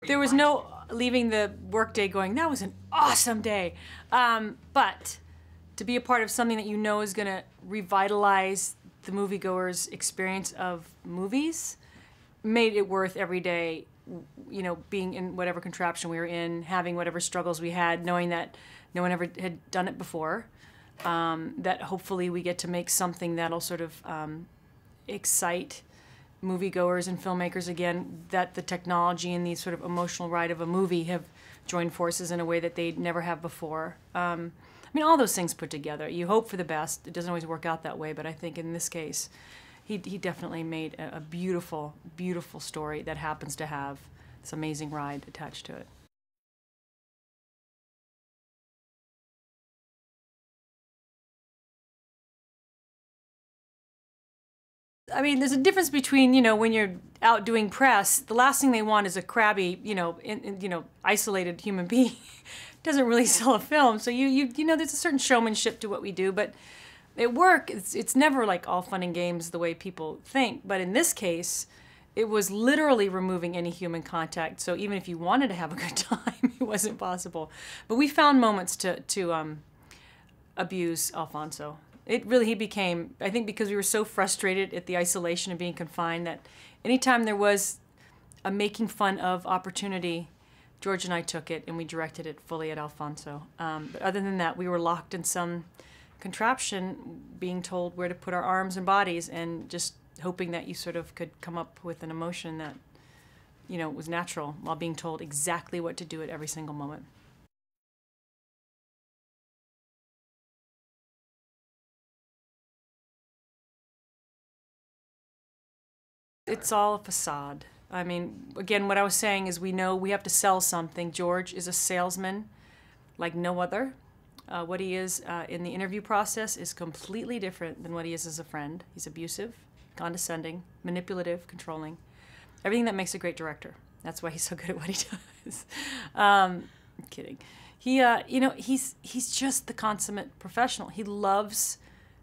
There was no leaving the workday going, that was an awesome day. But to be a part of something that you know is going to revitalize the moviegoer's experience of movies made it worth every day, you know, being in whatever contraption we were in, having whatever struggles we had, knowing that no one ever had done it before, that hopefully we get to make something that'll sort of excite moviegoers and filmmakers again, that the technology and the sort of emotional ride of a movie have joined forces in a way that they never have before. I mean, all those things put together. You hope for the best. It doesn't always work out that way, but I think in this case, he definitely made a beautiful, beautiful story that happens to have this amazing ride attached to it. I mean, there's a difference between, you know, when you're out doing press, the last thing they want is a crabby, you know, isolated human being. Doesn't really sell a film. So you know, there's a certain showmanship to what we do, but at work, it's never like all fun and games the way people think. But in this case, it was literally removing any human contact. So even if you wanted to have a good time, it wasn't possible. But we found moments to abuse Alfonso. He became, I think because we were so frustrated at the isolation of being confined, that anytime there was a making fun of opportunity, George and I took it and we directed it fully at Alfonso. But other than that, we were locked in some contraption, being told where to put our arms and bodies, and just hoping that you sort of could come up with an emotion that, you know, was natural while being told exactly what to do at every single moment. It's all a facade. I mean, again, what I was saying is we know we have to sell something. George is a salesman like no other. What he is in the interview process is completely different than what he is as a friend. He's abusive, condescending, manipulative, controlling. Everything that makes a great director. That's why he's so good at what he does. I'm kidding. He, you know, he's just the consummate professional. He loves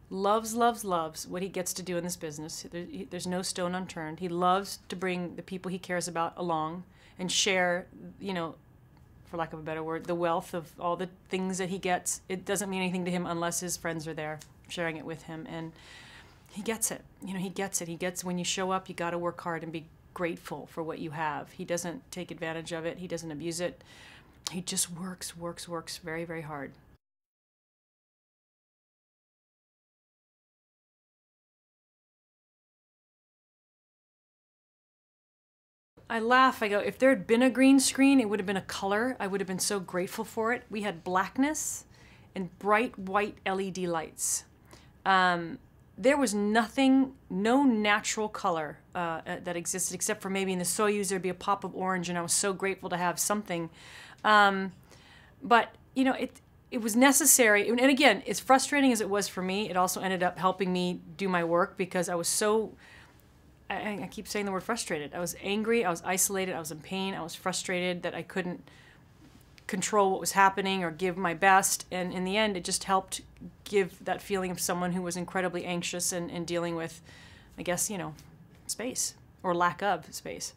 what he gets to do in this business. There's no stone unturned. He loves to bring the people he cares about along and share, you know, for lack of a better word, the wealth of all the things that he gets. It doesn't mean anything to him unless his friends are there sharing it with him. And he gets it. You know, he gets it. He gets when you show up, you got to work hard and be grateful for what you have. He doesn't take advantage of it. He doesn't abuse it. He just works very, very hard. I laugh. I go, if there had been a green screen, it would have been a color. I would have been so grateful for it. We had blackness and bright white LED lights. There was nothing, no natural color that existed, except for maybe in the Soyuz there'd be a pop of orange, and I was so grateful to have something. But, you know, it was necessary. And again, as frustrating as it was for me, it also ended up helping me do my work because I was so... I keep saying the word frustrated. I was angry, I was isolated, I was in pain, I was frustrated that I couldn't control what was happening or give my best. And in the end, it just helped give that feeling of someone who was incredibly anxious and dealing with, I guess, you know, space or lack of space.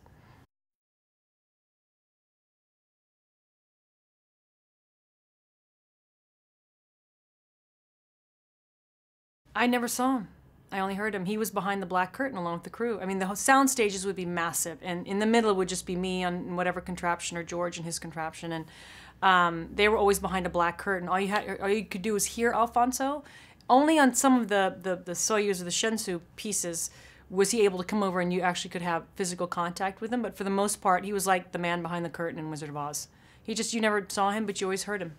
I never saw him. I only heard him. He was behind the black curtain along with the crew. I mean, the sound stages would be massive, and in the middle would just be me on whatever contraption, or George and his contraption, and they were always behind a black curtain. All you could do was hear Alfonso. Only on some of the Soyuz or the Shenzhou pieces was he able to come over and you actually could have physical contact with him. But for the most part, he was like the man behind the curtain in Wizard of Oz. You never saw him, but you always heard him.